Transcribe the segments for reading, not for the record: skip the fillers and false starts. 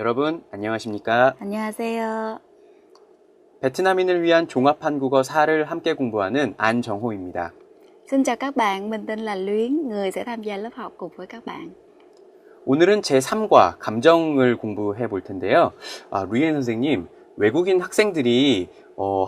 여러분 안녕하십니까? 안녕하세요. 베트남인을 위한 종합 한국어 4를 함께 공부하는 안정호입니다. Xin chào các bạn, mình tên là Luyến, người sẽ tham gia lớp học cùng với các bạn. 오늘은 제3과 감정을 공부해 볼 텐데요. 루이엔 선생님, 외국인 학생들이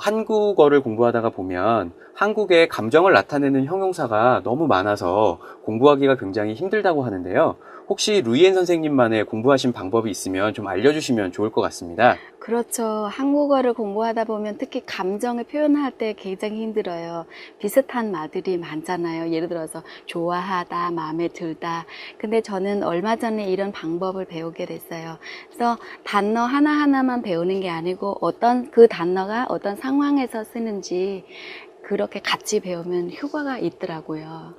한국어를 공부하다가 보면 한국의 감정을 나타내는 형용사가 너무 많아서 공부하기가 굉장히 힘들다고 하는데요. 혹시 루이엔 선생님만의 공부하신 방법이 있으면 좀 알려주시면 좋을 것 같습니다. 그렇죠. 한국어를 공부하다 보면 특히 감정을 표현할 때 굉장히 힘들어요. 비슷한 말들이 많잖아요. 예를 들어서 좋아하다, 마음에 들다. 근데 저는 얼마 전에 이런 방법을 배우게 됐어요. 그래서 단어 하나하나만 배우는 게 아니고 어떤 그 단어가 어떤 상황에서 쓰는지 그렇게 같이 배우면 효과가 있더라고요.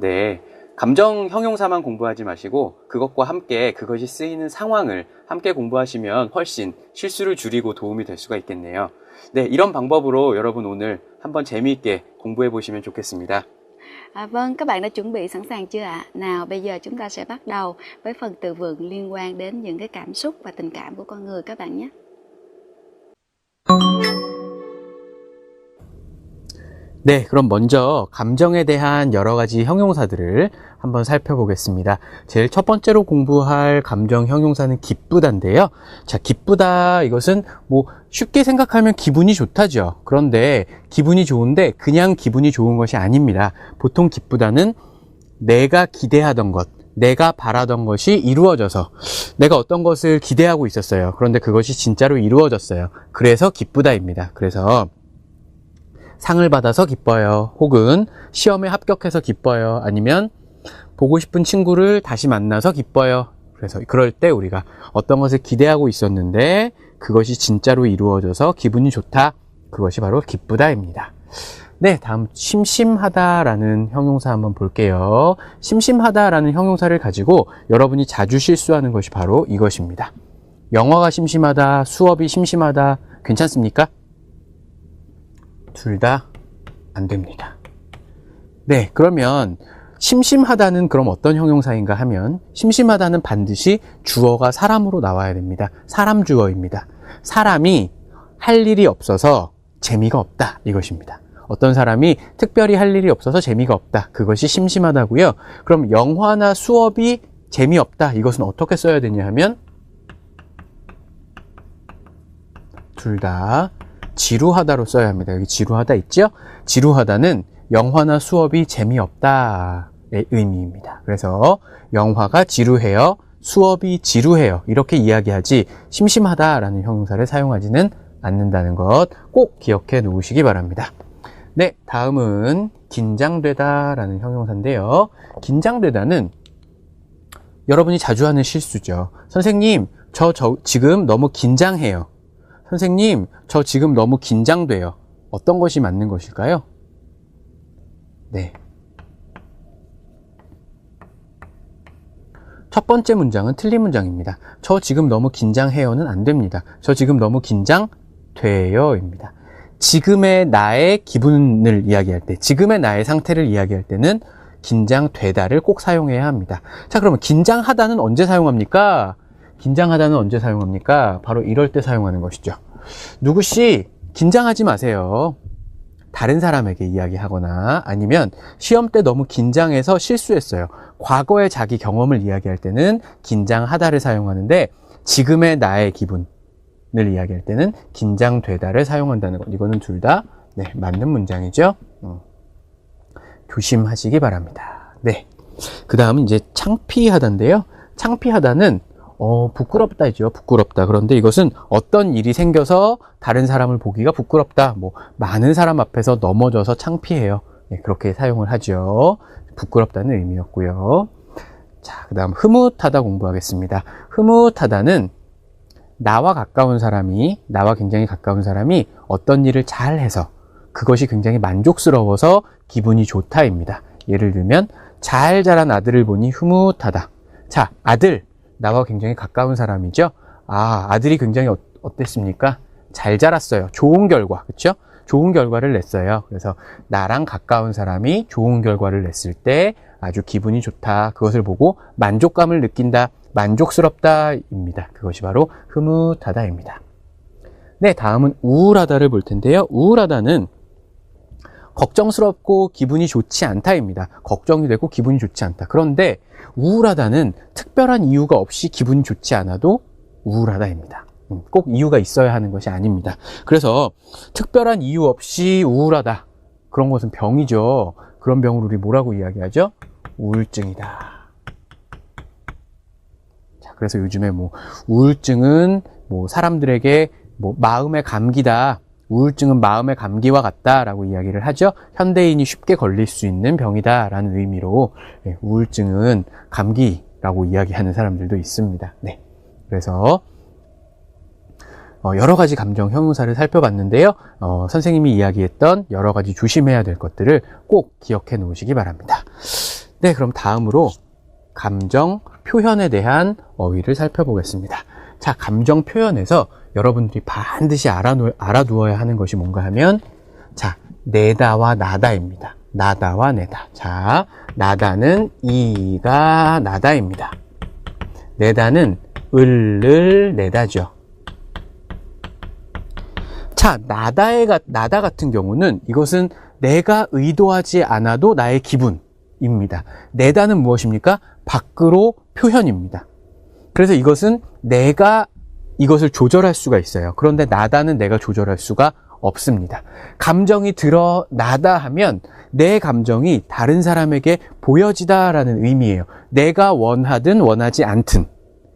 네. 감정 형용사만 공부하지 마시고 그것과 함께 그것이 쓰이는 상황을 함께 공부하시면 훨씬 실수를 줄이고 도움이 될 수가 있겠네요. 네, 이런 방법으로 여러분 오늘 한번 재미있게 공부해 보시면 좋겠습니다. Vâng, các bạn đã chuẩn bị sẵn sàng chưa ạ? Nào, bây giờ chúng ta sẽ bắt đầu với phần từ vựng liên quan đến những cái cảm xúc và tình cảm của con người các bạn nhé. 네, 그럼 먼저 감정에 대한 여러 가지 형용사들을 한번 살펴보겠습니다. 제일 첫 번째로 공부할 감정 형용사는 기쁘다인데요. 자, 기쁘다 이것은 뭐 쉽게 생각하면 기분이 좋다죠. 그런데 기분이 좋은데 그냥 기분이 좋은 것이 아닙니다. 보통 기쁘다는 내가 기대하던 것, 내가 바라던 것이 이루어져서 내가 어떤 것을 기대하고 있었어요. 그런데 그것이 진짜로 이루어졌어요. 그래서 기쁘다입니다. 그래서 상을 받아서 기뻐요. 혹은 시험에 합격해서 기뻐요. 아니면 보고 싶은 친구를 다시 만나서 기뻐요. 그래서 그럴 때 우리가 어떤 것을 기대하고 있었는데 그것이 진짜로 이루어져서 기분이 좋다. 그것이 바로 기쁘다입니다. 네, 다음 심심하다라는 형용사 한번 볼게요. 심심하다라는 형용사를 가지고 여러분이 자주 실수하는 것이 바로 이것입니다. 영어가 심심하다, 수업이 심심하다, 괜찮습니까? 둘 다 안 됩니다. 네, 그러면 심심하다는 그럼 어떤 형용사인가 하면 심심하다는 반드시 주어가 사람으로 나와야 됩니다. 사람 주어입니다. 사람이 할 일이 없어서 재미가 없다 이것입니다. 어떤 사람이 특별히 할 일이 없어서 재미가 없다. 그것이 심심하다고요. 그럼 영화나 수업이 재미없다. 이것은 어떻게 써야 되냐 하면 둘 다 지루하다로 써야 합니다. 여기 지루하다 있죠? 지루하다는 영화나 수업이 재미없다의 의미입니다. 그래서 영화가 지루해요. 수업이 지루해요. 이렇게 이야기하지 심심하다라는 형용사를 사용하지는 않는다는 것 꼭 기억해 놓으시기 바랍니다. 네, 다음은 긴장되다라는 형용사인데요. 긴장되다는 여러분이 자주 하는 실수죠. 선생님, 저 지금 너무 긴장해요. 선생님, 저 지금 너무 긴장돼요. 어떤 것이 맞는 것일까요? 네. 첫 번째 문장은 틀린 문장입니다. 저 지금 너무 긴장해요는 안 됩니다. 저 지금 너무 긴장돼요 입니다. 지금의 나의 기분을 이야기할 때, 지금의 나의 상태를 이야기할 때는 긴장되다를 꼭 사용해야 합니다. 자, 그러면 긴장하다는 언제 사용합니까? 긴장하다는 언제 사용합니까? 바로 이럴 때 사용하는 것이죠. 누구씨 긴장하지 마세요. 다른 사람에게 이야기하거나 아니면 시험 때 너무 긴장해서 실수했어요. 과거의 자기 경험을 이야기할 때는 긴장하다를 사용하는데 지금의 나의 기분을 이야기할 때는 긴장되다를 사용한다는 것. 이거는 둘 다 네, 맞는 문장이죠. 조심하시기 바랍니다. 네. 그 다음은 이제 창피하다인데요. 창피하다는 부끄럽다죠. 부끄럽다. 그런데 이것은 어떤 일이 생겨서 다른 사람을 보기가 부끄럽다. 뭐 많은 사람 앞에서 넘어져서 창피해요. 네, 그렇게 사용을 하죠. 부끄럽다는 의미였고요. 자, 그 다음 흐뭇하다 공부하겠습니다. 흐뭇하다는 나와 굉장히 가까운 사람이 어떤 일을 잘 해서 그것이 굉장히 만족스러워서 기분이 좋다입니다. 예를 들면 잘 자란 아들을 보니 흐뭇하다. 자, 아들. 나와 굉장히 가까운 사람이죠. 아들이 굉장히 어땠습니까? 잘 자랐어요. 좋은 결과, 그렇죠? 좋은 결과를 냈어요. 그래서 나랑 가까운 사람이 좋은 결과를 냈을 때 아주 기분이 좋다. 그것을 보고 만족감을 느낀다. 만족스럽다입니다. 그것이 바로 흐뭇하다입니다. 네, 다음은 우울하다를 볼 텐데요. 우울하다는 걱정스럽고 기분이 좋지 않다입니다. 걱정이 되고 기분이 좋지 않다. 그런데 우울하다는 특별한 이유가 없이 기분이 좋지 않아도 우울하다입니다. 꼭 이유가 있어야 하는 것이 아닙니다. 그래서 특별한 이유 없이 우울하다. 그런 것은 병이죠. 그런 병을 우리 뭐라고 이야기하죠? 우울증이다. 자, 그래서 요즘에 우울증은 사람들에게 마음의 감기다. 우울증은 마음의 감기와 같다라고 이야기를 하죠. 현대인이 쉽게 걸릴 수 있는 병이다라는 의미로 우울증은 감기라고 이야기하는 사람들도 있습니다. 네, 그래서 여러 가지 감정 형용사를 살펴봤는데요. 선생님이 이야기했던 여러 가지 조심해야 될 것들을 꼭 기억해 놓으시기 바랍니다. 네, 그럼 다음으로 감정 표현에 대한 어휘를 살펴보겠습니다. 자, 감정 표현에서 여러분들이 반드시 알아두어야 하는 것이 뭔가 하면, 자, 내다와 나다입니다. 나다와 내다. 자, 나다는 이가 나다입니다. 내다는 을을 내다죠. 자, 나다 같은 경우는 이것은 내가 의도하지 않아도 나의 기분입니다. 내다는 무엇입니까? 밖으로 표현입니다. 그래서 이것은 내가 이것을 조절할 수가 있어요. 그런데 나다는 내가 조절할 수가 없습니다. 감정이 드러나다 하면 내 감정이 다른 사람에게 보여지다라는 의미예요. 내가 원하든 원하지 않든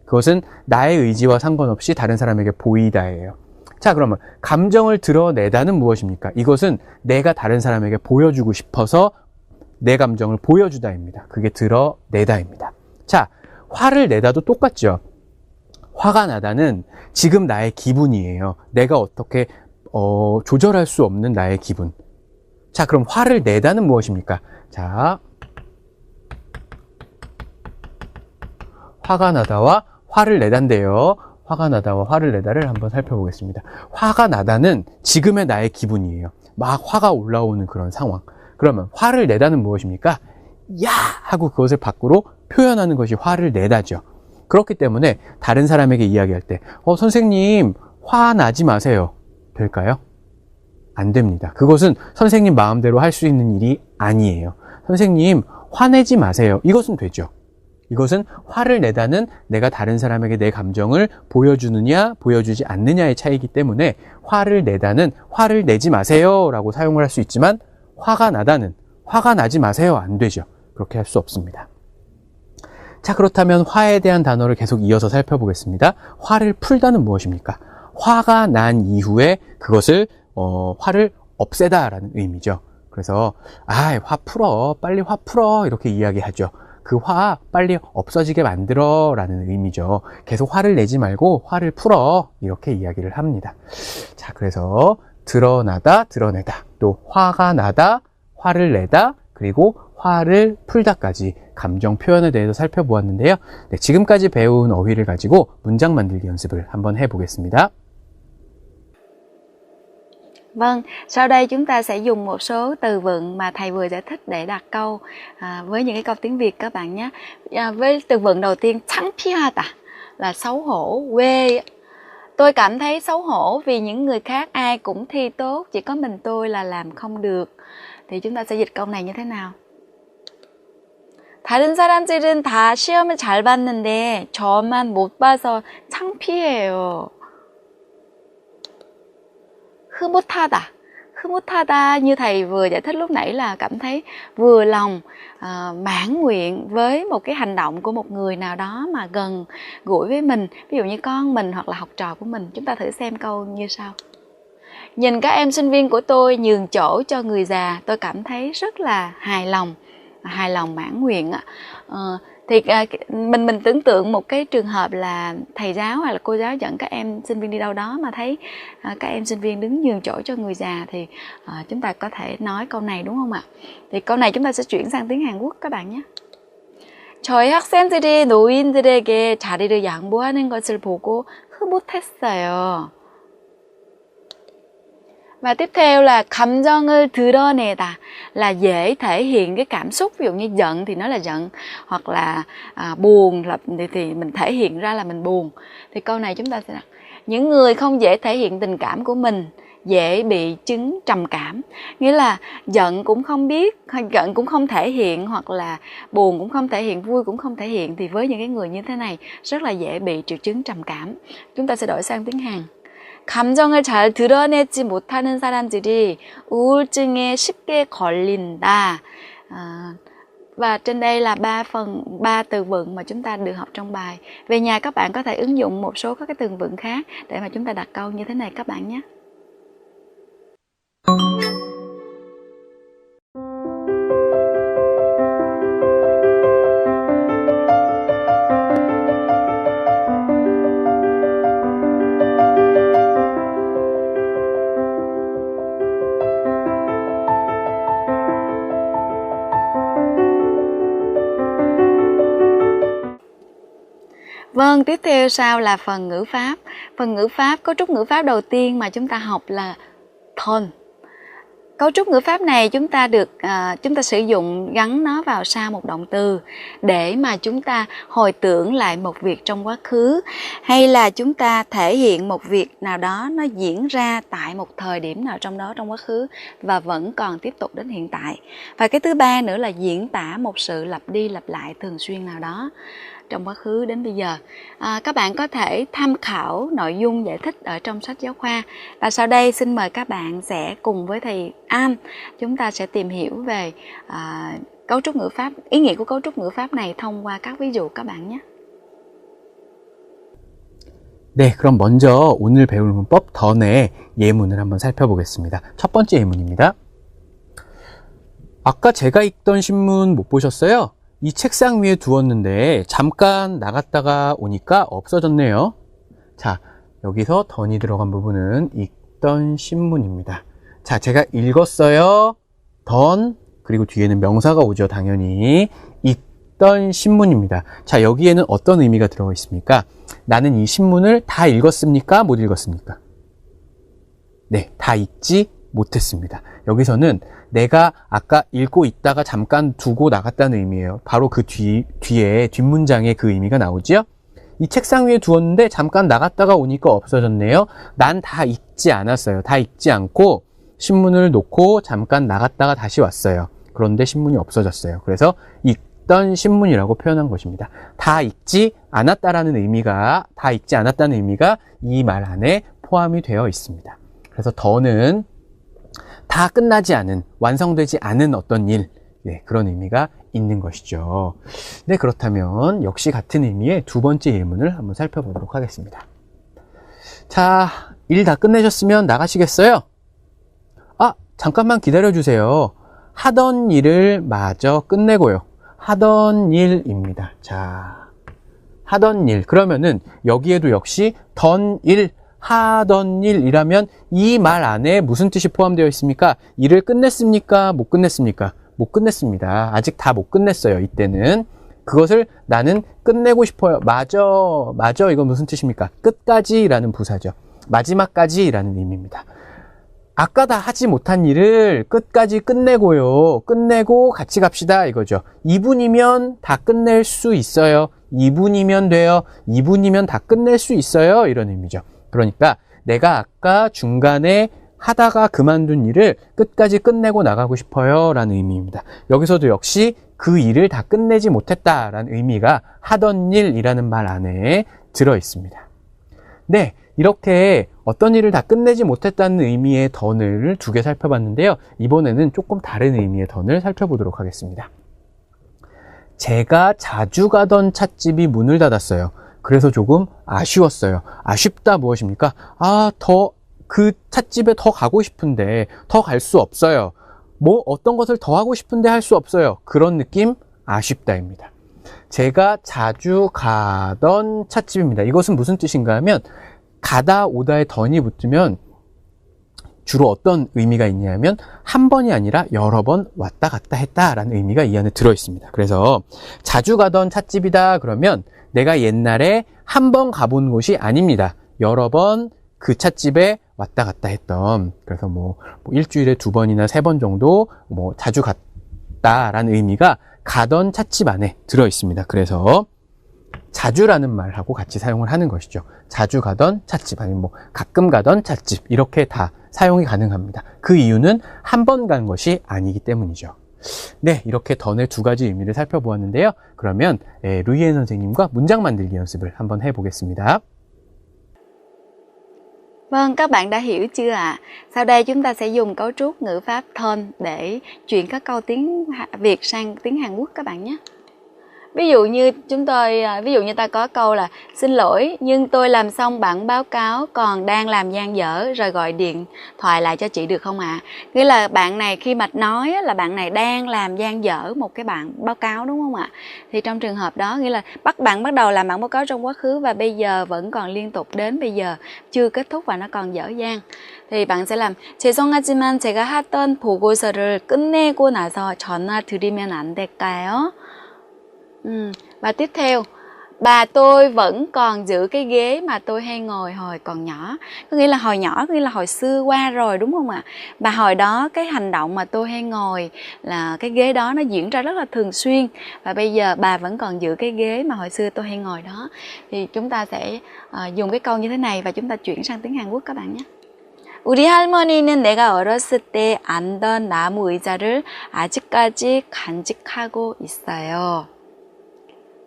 그것은 나의 의지와 상관없이 다른 사람에게 보이다예요. 자, 그러면 감정을 드러내다는 무엇입니까? 이것은 내가 다른 사람에게 보여주고 싶어서 내 감정을 보여주다입니다. 그게 드러내다입니다. 자, 화를 내다도 똑같죠. 화가 나다는 지금 나의 기분이에요. 내가 어떻게 조절할 수 없는 나의 기분. 자, 그럼 화를 내다는 무엇입니까? 자, 화가 나다와 화를 내다인데요. 화가 나다와 화를 내다를 한번 살펴보겠습니다. 화가 나다는 지금의 나의 기분이에요. 막 화가 올라오는 그런 상황. 그러면 화를 내다는 무엇입니까? 야! 하고 그것을 밖으로 표현하는 것이 화를 내다죠. 그렇기 때문에 다른 사람에게 이야기할 때 선생님 화나지 마세요. 될까요? 안 됩니다. 그것은 선생님 마음대로 할 수 있는 일이 아니에요. 선생님 화내지 마세요. 이것은 되죠. 이것은 화를 내다는 내가 다른 사람에게 내 감정을 보여주느냐 보여주지 않느냐의 차이이기 때문에 화를 내다는 화를 내지 마세요 라고 사용을 할 수 있지만 화가 나다는 화가 나지 마세요 안 되죠. 그렇게 할 수 없습니다. 자, 그렇다면 화에 대한 단어를 계속 이어서 살펴보겠습니다. 화를 풀다는 무엇입니까? 화가 난 이후에 그것을 화를 없애다라는 의미죠. 그래서 화 풀어, 빨리 화 풀어 이렇게 이야기하죠. 그 화 빨리 없어지게 만들어 라는 의미죠. 계속 화를 내지 말고 화를 풀어 이렇게 이야기를 합니다. 자, 그래서 드러나다, 드러내다, 또 화가 나다, 화를 내다, 그리고 화를 풀다까지 감정 표현에 대해서 살펴보았는데요. 네, 지금까지 배운 어휘를 가지고 문장 만들기 연습을 한번 해보겠습니다. Vâng, sau đây chúng ta sẽ dùng một số từ vựng mà thầy vừa giải thích để đặt câu với những cái câu tiếng Việt các bạn nhé. Với từ vựng đầu tiên, 창피하다 là xấu hổ, quê. Tôi cảm thấy xấu hổ vì những người khác ai cũng thi tốt, chỉ có mình tôi là làm không được. Thì chúng ta sẽ dịch câu này như thế nào? 다른 사람들은 다 시험을 잘 봤는데 저만 못 봐서 창피해요. 흐뭇하다. 흐뭇하다 như thầy vừa giải thích lúc nãy là cảm thấy vừa lòng, mãn nguyện với một cái hành động của một người nào đó mà gần gũi với mình, ví dụ như con mình hoặc là học trò của mình. Chúng ta thử xem câu như sau. Nhìn các em sinh viên của tôi nhường chỗ cho người già, tôi cảm thấy rất là hài lòng mãn nguyện. Thì mình tưởng tượng một cái trường hợp là thầy giáo hoặc là cô giáo dẫn các em sinh viên đi đâu đó mà thấy các em sinh viên đứng nhường chỗ cho người già thì chúng ta có thể nói câu này đúng không ạ? Thì câu này chúng ta sẽ chuyển sang tiếng Hàn Quốc các bạn nhé. 저희 학생들이 노인들에게 자리를 양보하는 것을 보고 흐뭇했어요. Và tiếp theo là 감정을 드러내다, là dễ thể hiện cái cảm xúc. Ví dụ như giận thì nói là giận, hoặc là buồn thì mình thể hiện ra là mình buồn. Thì câu này chúng ta sẽ đặt những người không dễ thể hiện tình cảm của mình dễ bị chứng trầm cảm. Nghĩa là giận cũng không biết, giận cũng không thể hiện, hoặc là buồn cũng không thể hiện, vui cũng không thể hiện. Thì với những cái người như thế này rất là dễ bị triệu chứng trầm cảm. Chúng ta sẽ đổi sang tiếng Hàn. 감정을 잘 드러내지 못하는 사람들이 우울증에 쉽게 걸린다. Và trên đây là 3 từ vựng mà chúng ta được học trong bài. Về nhà các bạn có thể ứng dụng một số các cái từ vựng khác để mà chúng ta đặt câu như thế này các bạn nhé. Vâng, tiếp theo sau là phần ngữ pháp. Phần ngữ pháp, cấu trúc ngữ pháp đầu tiên mà chúng ta học là ton. Cấu trúc ngữ pháp này chúng ta sử dụng gắn nó vào sau một động từ để mà chúng ta hồi tưởng lại một việc trong quá khứ, hay là chúng ta thể hiện một việc nào đó nó diễn ra tại một thời điểm nào trong đó trong quá khứ và vẫn còn tiếp tục đến hiện tại. Và cái thứ ba nữa là diễn tả một sự lặp đi lặp lại thường xuyên nào đó trong quá khứ đến bây giờ. Các bạn có thể tham khảo nội dung giải thích ở trong sách giáo khoa. Và sau đây xin mời các bạn sẽ cùng với thầy An, chúng ta sẽ tìm hiểu về cấu trúc ngữ pháp, ý nghĩa của cấu trúc ngữ pháp này thông qua các ví dụ các bạn nhé. 네, 그럼 먼저 오늘 배울 문법 던의 예문을 한번 살펴보겠습니다. 첫 번째 예문입니다. 아까 제가 읽던 신문 못 보셨어요? 이 책상 위에 두었는데 잠깐 나갔다가 오니까 없어졌네요. 자, 여기서 던이 들어간 부분은 읽던 신문입니다. 자, 제가 읽었어요. 던, 그리고 뒤에는 명사가 오죠. 당연히 읽던 신문입니다. 자, 여기에는 어떤 의미가 들어가 있습니까? 나는 이 신문을 다 읽었습니까? 못 읽었습니까? 네, 다 읽지 못했습니다. 여기서는 내가 아까 읽고 있다가 잠깐 두고 나갔다는 의미예요. 바로 그 뒤에 뒷문장에 그 의미가 나오죠. 이 책상 위에 두었는데 잠깐 나갔다가 오니까 없어졌네요. 난 다 읽지 않았어요. 다 읽지 않고 신문을 놓고 잠깐 나갔다가 다시 왔어요. 그런데 신문이 없어졌어요. 그래서 읽던 신문이라고 표현한 것입니다. 다 읽지 않았다는 의미가 이 말 안에 포함이 되어 있습니다. 그래서 더는 다 끝나지 않은, 완성되지 않은 어떤 일, 네, 그런 의미가 있는 것이죠. 네, 그렇다면 역시 같은 의미의 두 번째 예문을 한번 살펴보도록 하겠습니다. 자, 일 다 끝내셨으면 나가시겠어요? 아, 잠깐만 기다려주세요. 하던 일을 마저 끝내고요. 하던 일입니다. 자, 하던 일. 그러면은 여기에도 역시 던 일, 하던 일이라면 이 말 안에 무슨 뜻이 포함되어 있습니까? 일을 끝냈습니까? 못 끝냈습니까? 못 끝냈습니다. 아직 다 못 끝냈어요. 이때는 그것을 나는 끝내고 싶어요. 마저 이건 무슨 뜻입니까? 끝까지라는 부사죠. 마지막까지라는 의미입니다. 아까 다 하지 못한 일을 끝까지 끝내고요. 끝내고 같이 갑시다 이거죠. 2분이면 다 끝낼 수 있어요. 2분이면 돼요. 2분이면 다 끝낼 수 있어요. 이런 의미죠. 그러니까 내가 아까 중간에 하다가 그만둔 일을 끝까지 끝내고 나가고 싶어요 라는 의미입니다. 여기서도 역시 그 일을 다 끝내지 못했다라는 의미가 하던 일이라는 말 안에 들어 있습니다. 네, 이렇게 어떤 일을 다 끝내지 못했다는 의미의 던을 두 개 살펴봤는데요. 이번에는 조금 다른 의미의 던을 살펴보도록 하겠습니다. 제가 자주 가던 찻집이 문을 닫았어요. 그래서 조금 아쉬웠어요. 아쉽다 무엇입니까? 그 찻집에 더 가고 싶은데 더 갈 수 없어요. 뭐 어떤 것을 더 하고 싶은데 할 수 없어요. 그런 느낌 아쉽다입니다. 제가 자주 가던 찻집입니다. 이것은 무슨 뜻인가 하면 가다 오다에 던이 붙으면 주로 어떤 의미가 있냐면 한 번이 아니라 여러 번 왔다 갔다 했다라는 의미가 이 안에 들어 있습니다. 그래서 자주 가던 찻집이다 그러면 내가 옛날에 한 번 가본 곳이 아닙니다. 여러 번 그 찻집에 왔다 갔다 했던, 그래서 뭐 일주일에 2번이나 3번 정도 뭐 자주 갔다라는 의미가 가던 찻집 안에 들어 있습니다. 그래서 자주라는 말하고 같이 사용을 하는 것이죠. 자주 가던 찻집, 아니면 뭐 가끔 가던 찻집, 이렇게 다 사용이 가능합니다. 그 이유는 한 번 간 것이 아니기 때문이죠. 네, 이렇게 던의 2가지 의미를 살펴보았는데요. 그러면 루이엔 선생님과 문장 만들기 연습을 한번 해보겠습니다. Vâng, các bạn đã hiểu chưa ạ? Sau đây chúng ta sẽ dùng cấu trúc ngữ pháp thân để chuyển các câu tiếng Việt sang tiếng Hàn Quốc các bạn nhé. Ví dụ như ta có câu là xin lỗi nhưng tôi làm xong bản báo cáo còn đang làm dang dở, rồi gọi điện thoại lại cho chị được không ạ? Nghĩa là bạn này khi mà nói là bạn này đang làm dang dở một cái bản báo cáo, đúng không ạ? Thì trong trường hợp đó nghĩa là bạn bắt đầu làm bản báo cáo trong quá khứ và bây giờ vẫn còn liên tục đến bây giờ chưa kết thúc và nó còn dở dang. thì bạn sẽ làm 죄송하지만 제가 하던 보고서를 끝내고 나서 전화 드리면 안 될까요? Và tiếp theo, bà tôi vẫn còn giữ cái ghế mà tôi hay ngồi hồi còn nhỏ. Có nghĩa là hồi nhỏ, có nghĩa là hồi xưa qua rồi, đúng không ạ? Và hồi đó cái hành động mà tôi hay ngồi là cái ghế đó nó diễn ra rất là thường xuyên. Và bây giờ bà vẫn còn giữ cái ghế mà hồi xưa tôi hay ngồi đó. Thì chúng ta sẽ dùng cái câu như thế này và chúng ta chuyển sang tiếng Hàn Quốc các bạn nhé. 우리 할머니는 내가 어렸을 때 앉던 나무 의자를 아직까지 간직하고 있어요.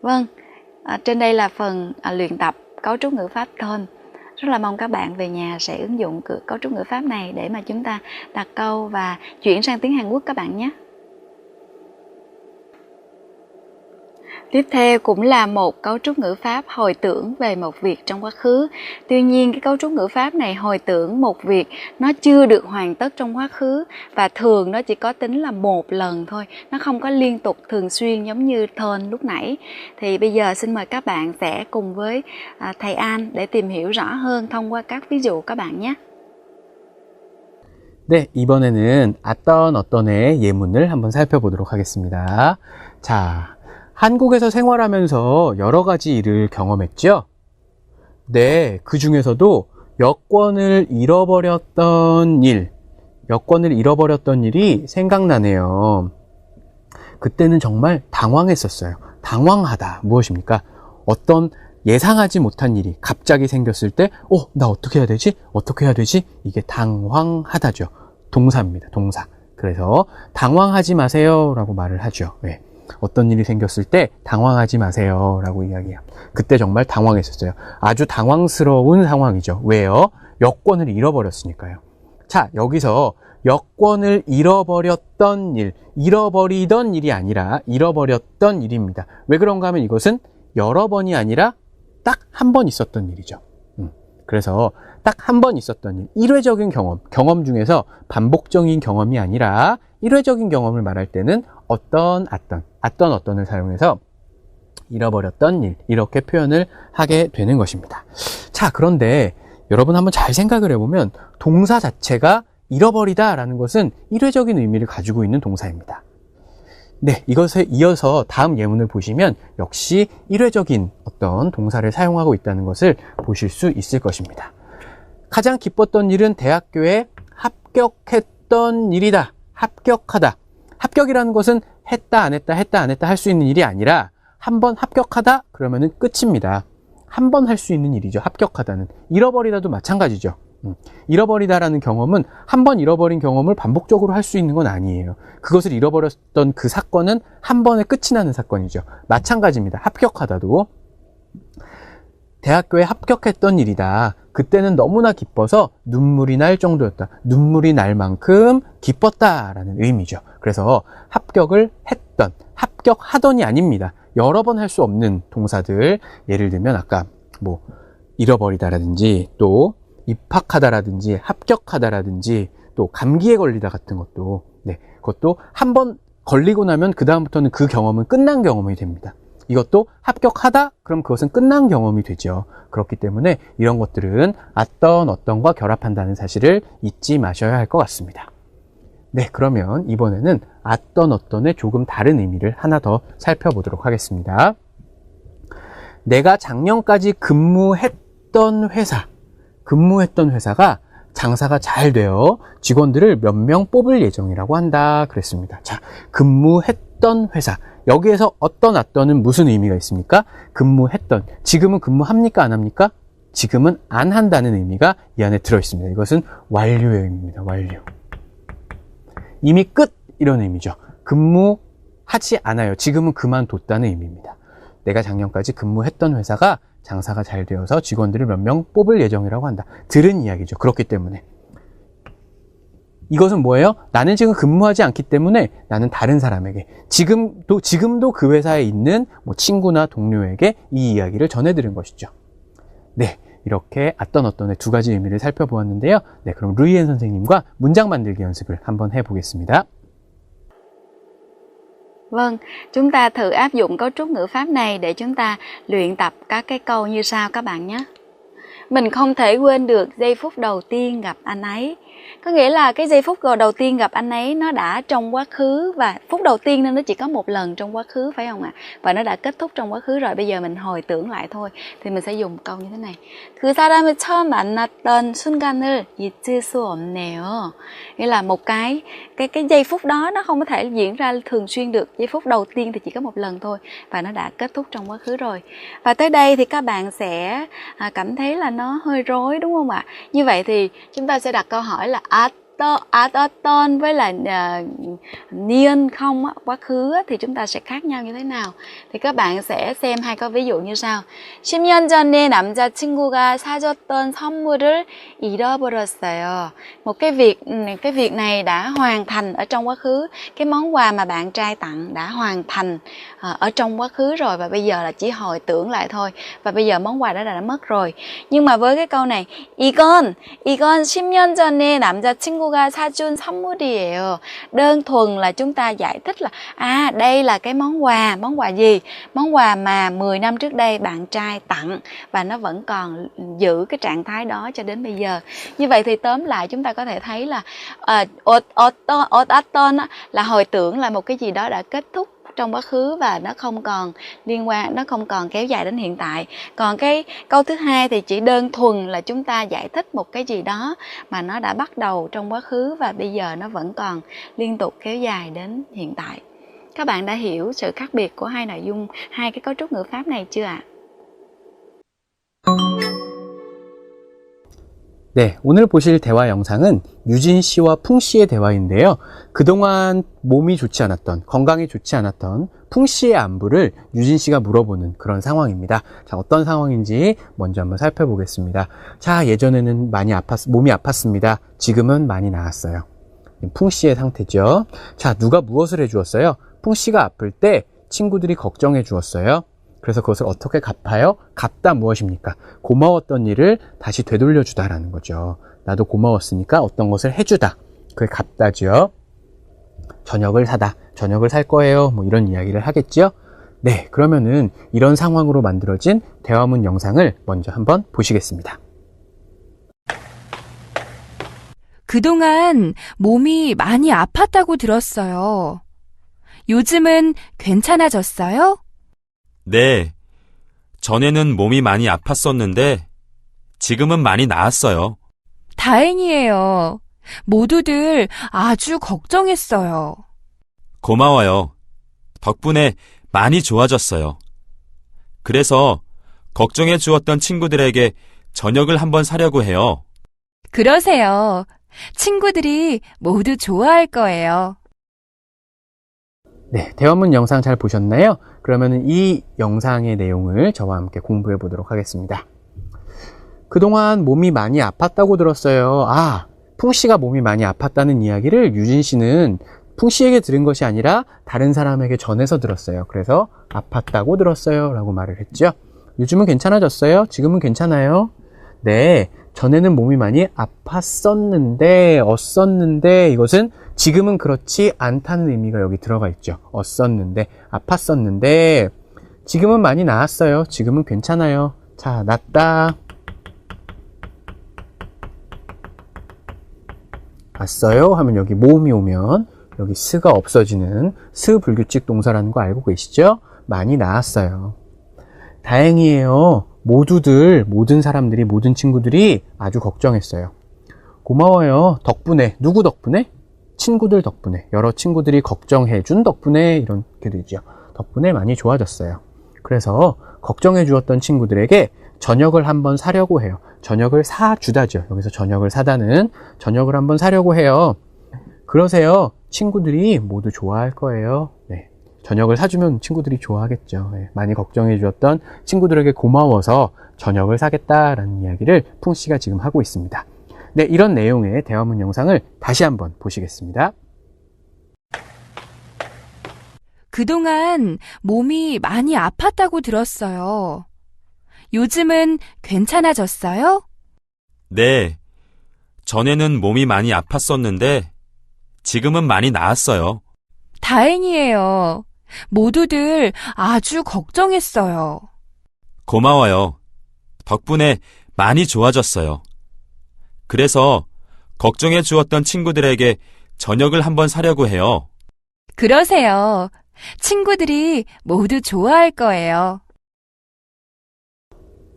Vâng, trên đây là phần luyện tập cấu trúc ngữ pháp thân. Rất là mong các bạn về nhà sẽ ứng dụng cấu trúc ngữ pháp này để mà chúng ta đặt câu và chuyển sang tiếng Hàn Quốc các bạn nhé. Tiếp theo cũng là một cấu trúc ngữ pháp hồi tưởng về một việc trong quá khứ. Tuy nhiên cái cấu trúc ngữ pháp này hồi tưởng một việc nó chưa được hoàn tất trong quá khứ và thường nó chỉ có tính là một lần thôi. Nó không có liên tục thường xuyên giống như turn lúc nãy. Thì bây giờ xin mời các bạn sẽ cùng với thầy An để tìm hiểu rõ hơn thông qua các ví dụ các bạn nhé. 네, 이번에는 어떤의 예문을 한번 살펴보도록 하겠습니다. 자, 한국에서 생활하면서 여러 가지 일을 경험했죠? 네, 그 중에서도 여권을 잃어버렸던 일이 생각나네요. 그때는 정말 당황했었어요. 당황하다, 무엇입니까? 어떤 예상하지 못한 일이 갑자기 생겼을 때, 나 어떻게 해야 되지? 어떻게 해야 되지? 이게 당황하다죠. 동사입니다, 동사. 그래서 당황하지 마세요 라고 말을 하죠. 네. 어떤 일이 생겼을 때 당황하지 마세요 라고 이야기해요. 그때 정말 당황했었어요. 아주 당황스러운 상황이죠. 왜요? 여권을 잃어버렸으니까요. 자, 여기서 여권을 잃어버렸던 일, 잃어버리던 일이 아니라 잃어버렸던 일입니다. 왜 그런가 하면 이것은 여러 번이 아니라 딱 한 번 있었던 일이죠. 그래서 딱 한 번 있었던 일, 일회적인 경험 중에서 반복적인 경험이 아니라 일회적인 경험을 말할 때는 어떤을 사용해서 잃어버렸던 일, 이렇게 표현을 하게 되는 것입니다. 자, 그런데 여러분 한번 잘 생각을 해보면 동사 자체가 잃어버리다 라는 것은 일회적인 의미를 가지고 있는 동사입니다. 네, 이것에 이어서 다음 예문을 보시면 역시 일회적인 어떤 동사를 사용하고 있다는 것을 보실 수 있을 것입니다. 가장 기뻤던 일은 대학교에 합격했던 일이다. 합격하다. 합격이라는 것은 했다, 안 했다, 했다, 안 했다 할 수 있는 일이 아니라 한번 합격하다 그러면은 끝입니다. 한 번 할 수 있는 일이죠. 합격하다는. 잃어버리다도 마찬가지죠. 잃어버리다라는 경험은 한 번 잃어버린 경험을 반복적으로 할 수 있는 건 아니에요. 그것을 잃어버렸던 그 사건은 한 번에 끝이 나는 사건이죠. 마찬가지입니다. 합격하다도 대학교에 합격했던 일이다. 그때는 너무나 기뻐서 눈물이 날 정도였다. 눈물이 날 만큼 기뻤다라는 의미죠. 그래서 합격을 했던, 합격하던이 아닙니다. 여러 번 할 수 없는 동사들, 예를 들면 아까 뭐 잃어버리다라든지 또 입학하다라든지 합격하다라든지 또 감기에 걸리다 같은 것도, 네, 그것도 한 번 걸리고 나면 그 다음부터는 그 경험은 끝난 경험이 됩니다. 이것도 합격하다? 그럼 그것은 끝난 경험이 되죠. 그렇기 때문에 이런 것들은 어떤과 결합한다는 사실을 잊지 마셔야 할 것 같습니다. 네, 그러면 이번에는 어떤의 조금 다른 의미를 하나 더 살펴보도록 하겠습니다. 내가 작년까지 근무했던 회사가 장사가 잘 되어 직원들을 몇 명 뽑을 예정이라고 한다 그랬습니다. 자, 근무했던 회사. 여기에서 어떤 무슨 의미가 있습니까? 근무했던. 지금은 근무합니까? 안 합니까? 지금은 안 한다는 의미가 이 안에 들어있습니다. 이것은 완료의 의미입니다. 완료. 이미 끝 이런 의미죠. 근무하지 않아요. 지금은 그만뒀다는 의미입니다. 내가 작년까지 근무했던 회사가 장사가 잘 되어서 직원들을 몇 명 뽑을 예정이라고 한다. 들은 이야기죠. 그렇기 때문에. 이것은 뭐예요? 나는 지금 근무하지 않기 때문에 나는 다른 사람에게 지금도 그 회사에 있는 뭐 친구나 동료에게 이 이야기를 전해드린 것이죠. 네, 이렇게 어떤의 두 가지 의미를 살펴보았는데요. 네, 그럼 루이엔 선생님과 문장 만들기 연습을 한번 해보겠습니다. Vâng, chúng ta thử áp dụng cấu trúc ngữ pháp này để chúng ta luyện tập các cái câu như sau các bạn nhé. Mình không thể quên được giây phút đầu tiên gặp anh ấy. Có nghĩa là cái giây phút đầu tiên gặp anh ấy nó đã trong quá khứ, và phút đầu tiên nên nó chỉ có một lần trong quá khứ, phải không ạ? Và nó đã kết thúc trong quá khứ rồi, bây giờ mình hồi tưởng lại thôi. Thì mình sẽ dùng câu như thế này. 그 사람을 처음 만났던 순간을 잊을 수 없네요. Nghĩa là một cái giây phút đó nó không có thể diễn ra thường xuyên được. Giây phút đầu tiên thì chỉ có một lần thôi, và nó đã kết thúc trong quá khứ rồi. Và tới đây thì các bạn sẽ cảm thấy là nó hơi rối, đúng không ạ? Như vậy thì chúng ta sẽ đặt câu hỏi là 어떤 với là niên không á, quá khứ á, thì chúng ta sẽ khác nhau như thế nào. Thì các bạn sẽ xem hai câu ví dụ như sau. 10년 전에 남자친구가 사줬던 선물을 잃어버렸어요. Một cái việc này đã hoàn thành ở trong quá khứ. Cái món quà mà bạn trai tặng đã hoàn thành ở trong quá khứ rồi, và bây giờ là chỉ hồi tưởng lại thôi. Và bây giờ món quà đó đã mất rồi. Nhưng mà với cái câu này, 이건 10년 전에 남자친구가 사준 선물이에요. Đơn thuần là chúng ta giải thích là đây là cái món quà gì? Món quà mà 10 năm trước đây bạn trai tặng, và nó vẫn còn giữ cái trạng thái đó cho đến bây giờ. Như vậy thì tóm lại chúng ta có thể thấy là 어떤 là hồi tưởng là một cái gì đó đã kết thúc trong quá khứ và nó không còn liên quan, nó không còn kéo dài đến hiện tại. Còn cái câu thứ hai thì chỉ đơn thuần là chúng ta giải thích một cái gì đó mà nó đã bắt đầu trong quá khứ và bây giờ nó vẫn còn liên tục kéo dài đến hiện tại. Các bạn đã hiểu sự khác biệt của hai nội dung, hai cái cấu trúc ngữ pháp này chưa ạ? 네, 오늘 보실 대화 영상은 유진 씨와 풍 씨의 대화인데요. 그동안 몸이 좋지 않았던, 건강이 좋지 않았던 풍 씨의 안부를 유진 씨가 물어보는 그런 상황입니다. 자, 어떤 상황인지 먼저 한번 살펴보겠습니다. 자, 예전에는 몸이 아팠습니다. 지금은 많이 나았어요. 풍 씨의 상태죠. 자, 누가 무엇을 해주었어요? 풍 씨가 아플 때 친구들이 걱정해 주었어요. 그래서 그것을 어떻게 갚아요? 갚다 무엇입니까? 고마웠던 일을 다시 되돌려주다라는 거죠. 나도 고마웠으니까 어떤 것을 해주다. 그게 갚다죠. 저녁을 사다. 저녁을 살 거예요. 뭐 이런 이야기를 하겠죠. 네, 그러면은 이런 상황으로 만들어진 대화문 영상을 먼저 한번 보시겠습니다. 그동안 몸이 많이 아팠다고 들었어요. 요즘은 괜찮아졌어요? 네, 전에는 몸이 많이 아팠었는데 지금은 많이 나았어요. 다행이에요. 모두들 아주 걱정했어요. 고마워요. 덕분에 많이 좋아졌어요. 그래서 걱정해 주었던 친구들에게 저녁을 한번 사려고 해요. 그러세요. 친구들이 모두 좋아할 거예요. 네, 대화문 영상 잘 보셨나요? 그러면 이 영상의 내용을 저와 함께 공부해 보도록 하겠습니다. 그동안 몸이 많이 아팠다고 들었어요. 풍씨가 몸이 많이 아팠다는 이야기를 유진 씨는 풍씨에게 들은 것이 아니라 다른 사람에게 전해서 들었어요. 그래서 아팠다고 들었어요 라고 말을 했죠. 요즘은 괜찮아졌어요? 지금은 괜찮아요? 네, 전에는 몸이 많이 아팠었는데, 이것은 지금은 그렇지 않다는 의미가 여기 들어가 있죠. 아팠었는데, 지금은 많이 나았어요. 지금은 괜찮아요. 자, 낫다. 왔어요 하면 여기 모음이 오면 여기 스가 없어지는 스 불규칙 동사라는 거 알고 계시죠? 많이 나았어요. 다행이에요. 모든 사람들이, 모든 친구들이 아주 걱정했어요. 고마워요. 덕분에. 누구 덕분에? 친구들 덕분에. 여러 친구들이 걱정해준 덕분에 이렇게 되죠. 덕분에 많이 좋아졌어요. 그래서 걱정해 주었던 친구들에게 저녁을 한번 사려고 해요. 저녁을 사주다죠. 여기서 저녁을 사다는 저녁을 한번 사려고 해요. 그러세요. 친구들이 모두 좋아할 거예요. 네. 저녁을 사주면 친구들이 좋아하겠죠. 네. 많이 걱정해 주었던 친구들에게 고마워서 저녁을 사겠다라는 이야기를 풍 씨가 지금 하고 있습니다. 네, 이런 내용의 대화문 영상을 다시 한번 보시겠습니다. 그동안 몸이 많이 아팠다고 들었어요. 요즘은 괜찮아졌어요? 네. 전에는 몸이 많이 아팠었는데 지금은 많이 나았어요. 다행이에요. 모두들 아주 걱정했어요. 고마워요. 덕분에 많이 좋아졌어요. 그래서 걱정해 주었던 친구들에게 저녁을 한번 사려고 해요. 그러세요. 친구들이 모두 좋아할 거예요.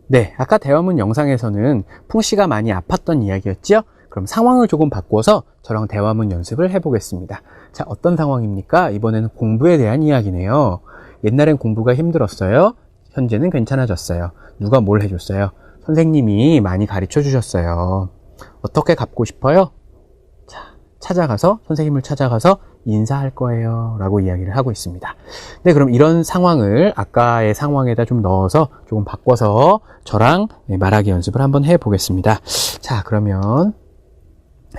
네, 아까 대화문 영상에서는 풍 씨가 많이 아팠던 이야기였죠? 그럼 상황을 조금 바꿔서 저랑 대화문 연습을 해보겠습니다. 자, 어떤 상황입니까? 이번에는 공부에 대한 이야기네요. 옛날엔 공부가 힘들었어요. 현재는 괜찮아졌어요. 누가 뭘 해줬어요? 선생님이 많이 가르쳐 주셨어요. 어떻게 갚고 싶어요? 자, 선생님을 찾아가서 인사할 거예요. 라고 이야기를 하고 있습니다. 네, 그럼 이런 상황을 아까의 상황에다 좀 넣어서 조금 바꿔서 저랑 말하기 연습을 한번 해보겠습니다. 자, 그러면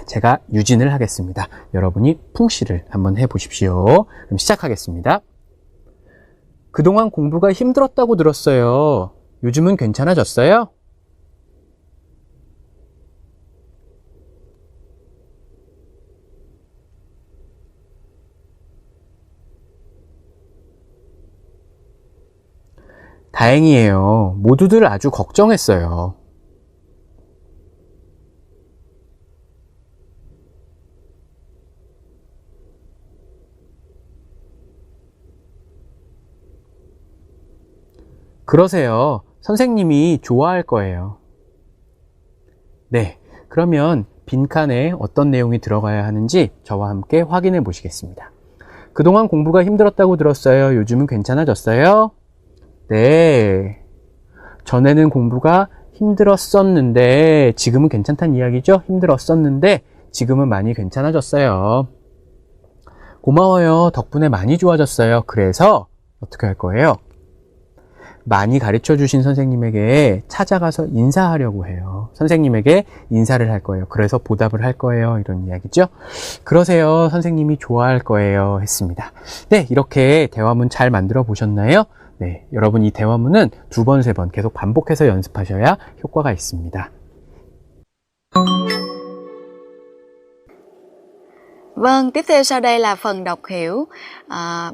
제가 유진을 하겠습니다. 여러분이 풍 씨를 한번 해보십시오. 그럼 시작하겠습니다. 그동안 공부가 힘들었다고 들었어요. 요즘은 괜찮아졌어요? 다행이에요. 모두들 아주 걱정했어요. 그러세요. 선생님이 좋아할 거예요. 네, 그러면 빈칸에 어떤 내용이 들어가야 하는지 저와 함께 확인해 보시겠습니다. 그동안 공부가 힘들었다고 들었어요. 요즘은 괜찮아졌어요? 네. 전에는 공부가 힘들었었는데 지금은 괜찮다는 이야기죠? 힘들었었는데 지금은 많이 괜찮아졌어요. 고마워요. 덕분에 많이 좋아졌어요. 그래서 어떻게 할 거예요? 많이 가르쳐 주신 선생님에게 찾아가서 인사하려고 해요. 선생님에게 인사를 할 거예요. 그래서 보답을 할 거예요. 이런 이야기죠. 그러세요. 선생님이 좋아할 거예요. 했습니다. 네, 이렇게 대화문 잘 만들어 보셨나요? 네, 여러분 이 대화문은 2번, 3번 계속 반복해서 연습하셔야 효과가 있습니다. Vâng, tiếp theo sau đây là phần đọc hiểu.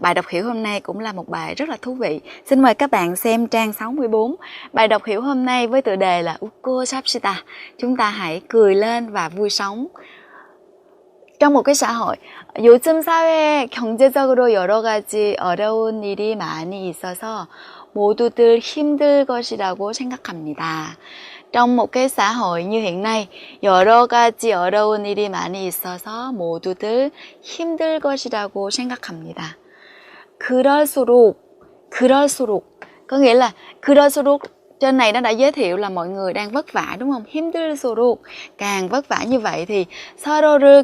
Bài đọc hiểu hôm nay cũng là một bài rất là thú vị. Xin mời các bạn xem trang 64. Bài đọc hiểu hôm nay với tựa đề là 웃고 삽시다. Chúng ta hãy cười lên và vui sống. trong một cái xã hội, 요즘 사회에 경제적으로 여러 가지 어려운 일이 많이 있어서 모두들 힘들 것이라고 생각합니다. Trong một cái xã hội như hiện nay, 여러 가지 어려운 일이 많이 있어서 모두들 힘들 것이라고 생각합니다. 그럴수록, có nghĩa là 그럴수록 trên này nó đã giới thiệu là mọi người đang vất vả, đúng không? 힘들수록, càng vất vả như vậy thì 서로를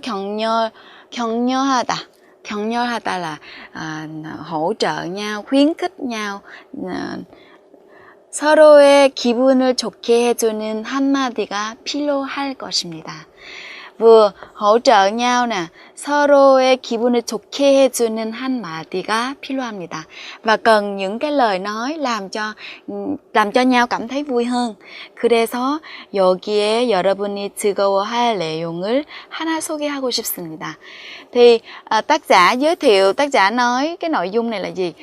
격려하다. 격려하다 là hỗ trợ nhau, khuyến khích nhau. 서로의 기분을 좋게 해주는 한마디가 필요할 것입니다. Vừa hỗ trợ nhau nè, 서로의 기분을 좋게 해주는 한마디가 필요합니다. Và cần những cái lời nói làm cho nhau cảm thấy vui hơn. 그래서 여기에 여러분이 즐거워할 내용을 하나 소개하고 싶습니다. Thì tác giả nói cái nội dung này là gì?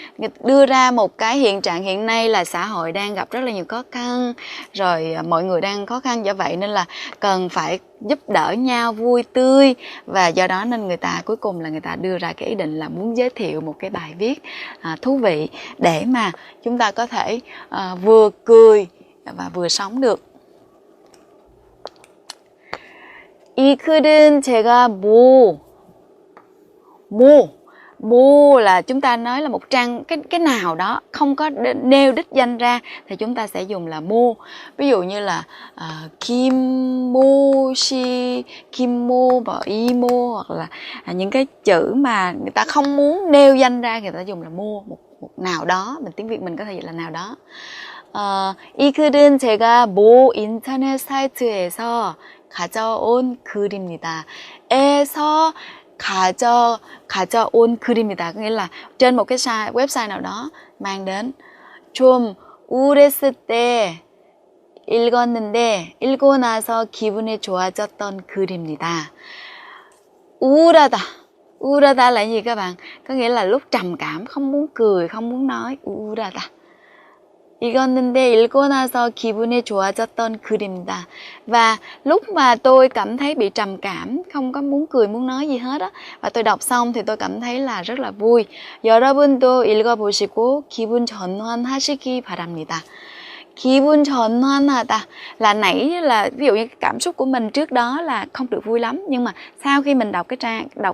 Đưa ra một cái hiện trạng hiện nay là xã hội đang gặp rất là nhiều khó khăn, rồi mọi người đang khó khăn, do vậy nên là cần phải giúp đỡ nhau vui tươi, và do đó nên cuối cùng là người ta đưa ra cái ý định là muốn giới thiệu một cái bài viết thú vị để mà chúng ta có thể vừa cười và vừa sống được. 이 글은 제가 mô là chúng ta nói là một trang cái nào đó không có nêu đích danh ra thì chúng ta sẽ dùng là mô. Ví dụ như là kim mô si, kim mô và y mô, hoặc là những cái chữ mà người ta không muốn nêu danh ra người ta dùng là mô, một nào đó, mình tiếng Việt mình có thể dịch là nào đó. 이 글은 제가 모 인터넷 사이트에서 가져온 글입니다. 에서 가져온 글입니다. Có nghĩa là trên một cái website nào đó mang đến. 좀 우울했을 때 읽었는데 읽고 나서 기분이 좋아졌던 글입니다. 우울하다 là gì các bạn? Có nghĩa là lúc trầm cảm, không muốn cười, không muốn nói. 우울하다. 읽었는데 읽고 나서 기분이 좋아졌던 글입니다. Và lúc mà tôi cảm thấy bị trầm cảm, không có muốn cười, muốn nói gì hết á, và tôi đọc xong thì tôi cảm thấy là rất là vui. 여러분도 읽어보시고 기분 전환하시기 바랍니다. 기분 전환하다 là nãy là ví dụ như cảm xúc của mình trước đó là không được vui lắm, nhưng mà sau khi mình đọc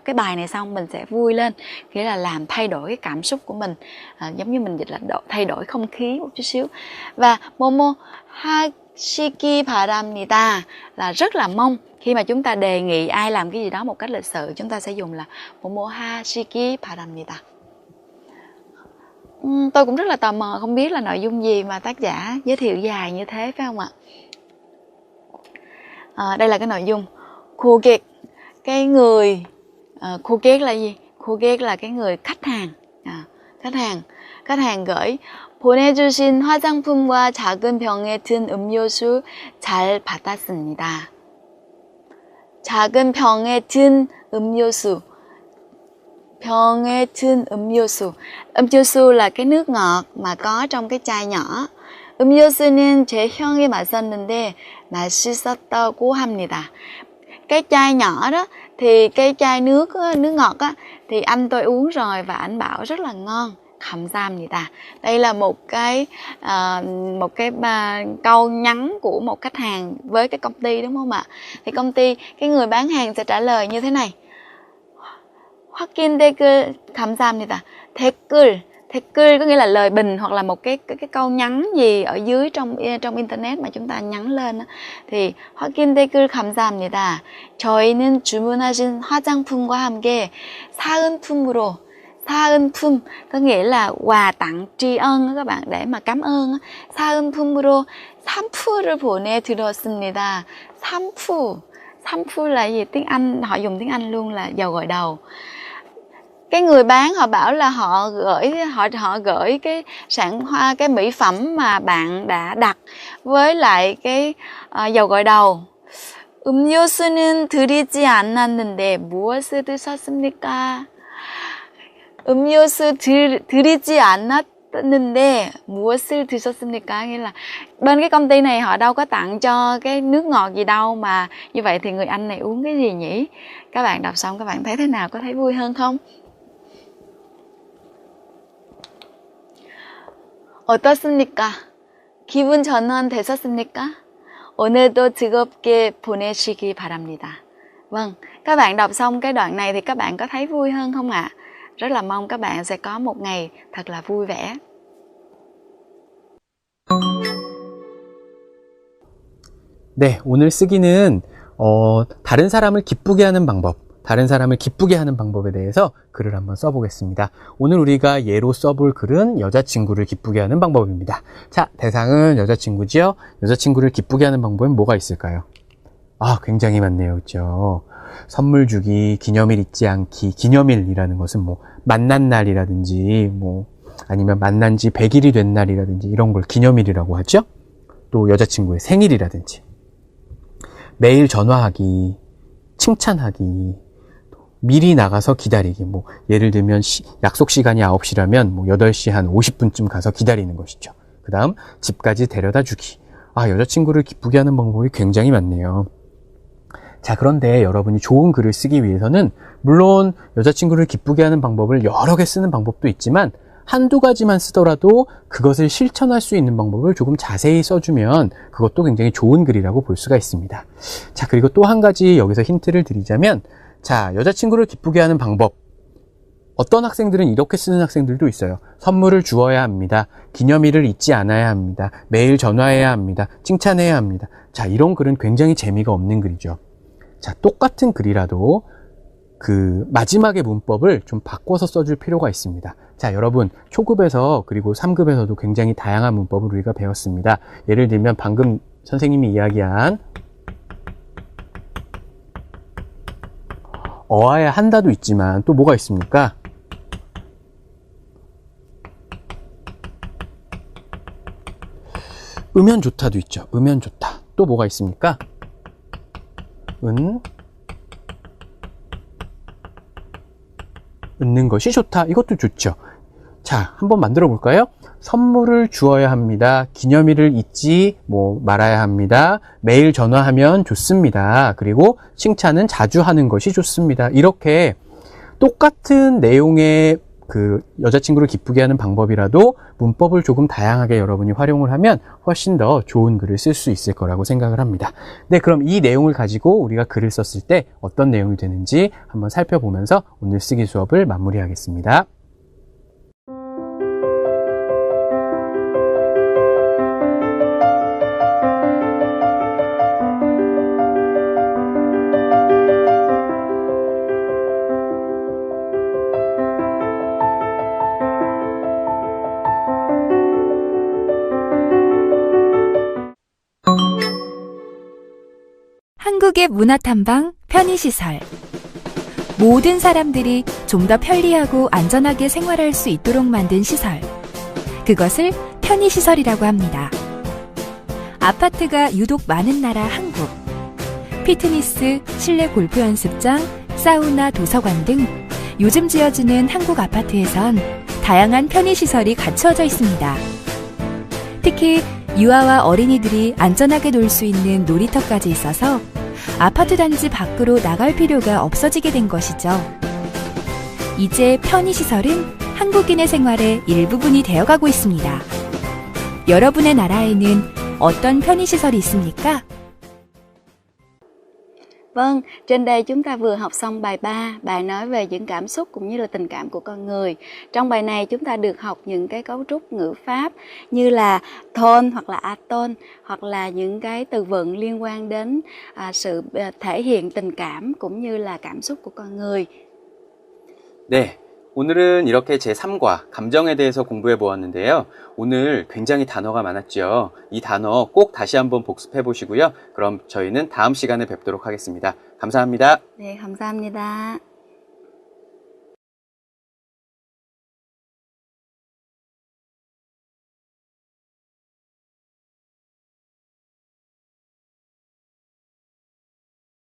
cái bài này xong mình sẽ vui lên, nghĩa là làm thay đổi cái cảm xúc của mình, giống như mình dịch là thay đổi không khí một chút xíu. Và momo hashiki baramnida là rất là mong. Khi mà chúng ta đề nghị ai làm cái gì đó một cách lịch sự, chúng ta sẽ dùng là momo hashiki baramnida. Tôi cũng rất là tò mò không biết là nội dung gì mà tác giả giới thiệu dài như thế, phải không ạ? Đây là cái nội dung. 고객, cái người 고객 là gì? 고객 là cái người khách hàng. khách hàng gửi 보내주신 화장품과 작은 병에 든 음료수 잘 받았습니다. 작은 병에 든 음료수. 병에 든 음료수. 음료수 là cái nước ngọt mà có trong cái chai nhỏ. 음료수는 제 형이 마셨는데 맛있었다고 합니다. Cái chai nhỏ đó thì cái chai nước ngọt á thì anh tôi uống rồi và anh bảo rất là ngon. 감사합니다. Đây là một cái câu nhắn của một khách hàng với cái công ty, đúng không ạ? Thì cái người bán hàng sẽ trả lời như thế này. 확인 댓글 감사합니다. 댓글 có nghĩa là lời bình hoặc là một cái câu nhắn gì ở dưới trong internet mà chúng ta nhắn lên đó. Thì 확인 댓글 감사합니다. 저희는 주문하신 화장품과 함께 사은품으로 사은품 có nghĩa là quà tặng tri ân đó các bạn, để mà cảm ơn. 사은품으로 산푸를 보내드렸습니다. 산푸 là gì? Tiếng Anh, họ dùng tiếng Anh luôn là dầu gội đầu. Cái người bán họ bảo là họ gửi cái cái mỹ phẩm mà bạn đã đặt với lại cái dầu gội đầu. 음료수는 드리지 않았는데 무엇을 드셨습니까? 음료수 드리지 않았는데 무엇을 드셨습니까? Nghĩa là bên cái công ty này họ đâu có tặng cho cái nước ngọt gì đâu, mà như vậy thì người anh này uống cái gì nhỉ? Các bạn đọc xong các bạn thấy thế nào? Có thấy vui hơn không? 어떻습니까? 기분 전환 되셨습니까? 오늘도 즐겁게 보내시기 바랍니다. Vâng, các bạn đọc xong cái đoạn này thì các bạn có thấy vui hơn không ạ? Rất là mong các bạn sẽ có một ngày thật là vui vẻ. 네, 오늘 쓰기는 다른 사람을 기쁘게 하는 방법에 대해서 글을 한번 써보겠습니다. 오늘 우리가 예로 써볼 글은 여자친구를 기쁘게 하는 방법입니다. 자, 대상은 여자친구지요? 여자친구를 기쁘게 하는 방법은 뭐가 있을까요? 굉장히 많네요. 그렇죠? 선물 주기, 기념일 잊지 않기. 기념일이라는 것은 뭐 만난 날이라든지 뭐 아니면 만난 지 100일이 된 날이라든지 이런 걸 기념일이라고 하죠. 또 여자친구의 생일이라든지 매일 전화하기, 칭찬하기, 미리 나가서 기다리기. 뭐 예를 들면 약속 시간이 9시라면 뭐 8시 한 50분쯤 가서 기다리는 것이죠. 그 다음 집까지 데려다 주기. 여자친구를 기쁘게 하는 방법이 굉장히 많네요. 자, 그런데 여러분이 좋은 글을 쓰기 위해서는 물론 여자친구를 기쁘게 하는 방법을 여러 개 쓰는 방법도 있지만 한두 가지만 쓰더라도 그것을 실천할 수 있는 방법을 조금 자세히 써주면 그것도 굉장히 좋은 글이라고 볼 수가 있습니다. 자, 그리고 또 한 가지 여기서 힌트를 드리자면, 자, 여자친구를 기쁘게 하는 방법. 어떤 학생들은 이렇게 쓰는 학생들도 있어요. 선물을 주어야 합니다. 기념일을 잊지 않아야 합니다. 매일 전화해야 합니다. 칭찬해야 합니다. 자, 이런 글은 굉장히 재미가 없는 글이죠. 자, 똑같은 글이라도 그 마지막의 문법을 좀 바꿔서 써줄 필요가 있습니다. 자, 여러분, 초급에서 그리고 3급에서도 굉장히 다양한 문법을 우리가 배웠습니다. 예를 들면 방금 선생님이 이야기한 어와야 한다도 있지만 또 뭐가 있습니까? 으면 좋다도 있죠. 으면 좋다. 또 뭐가 있습니까? 웃는 것이 좋다. 이것도 좋죠. 자, 한번 만들어 볼까요? 선물을 주어야 합니다. 기념일을 잊지 말아야 합니다. 매일 전화하면 좋습니다. 그리고 칭찬은 자주 하는 것이 좋습니다. 이렇게 똑같은 내용의 그 여자친구를 기쁘게 하는 방법이라도 문법을 조금 다양하게 여러분이 활용을 하면 훨씬 더 좋은 글을 쓸 수 있을 거라고 생각을 합니다. 네, 그럼 이 내용을 가지고 우리가 글을 썼을 때 어떤 내용이 되는지 한번 살펴보면서 오늘 쓰기 수업을 마무리하겠습니다. 한국의 문화탐방 편의시설. 모든 사람들이 좀 더 편리하고 안전하게 생활할 수 있도록 만든 시설. 그것을 편의시설이라고 합니다. 아파트가 유독 많은 나라 한국. 피트니스, 실내 골프 연습장, 사우나, 도서관 등 요즘 지어지는 한국 아파트에선 다양한 편의시설이 갖춰져 있습니다. 특히 유아와 어린이들이 안전하게 놀 수 있는 놀이터까지 있어서 아파트 단지 밖으로 나갈 필요가 없어지게 된 것이죠. 이제 편의시설은 한국인의 생활의 일부분이 되어가고 있습니다. 여러분의 나라에는 어떤 편의시설이 있습니까? Vâng, trên đây chúng ta vừa học xong bài 3, bài nói về những cảm xúc cũng như là tình cảm của con người. Trong bài này chúng ta được học những cái cấu trúc ngữ pháp như là tone hoặc là atone, hoặc là những cái từ vựng liên quan đến sự thể hiện tình cảm cũng như là cảm xúc của con người. 네, 오늘은 이렇게 제3과 감정에 대해서 공부해 보았는데요. 오늘 굉장히 단어가 많았죠. 이 단어 꼭 다시 한번 복습해 보시고요. 그럼 저희는 다음 시간에 뵙도록 하겠습니다. 감사합니다. 네, 감사합니다.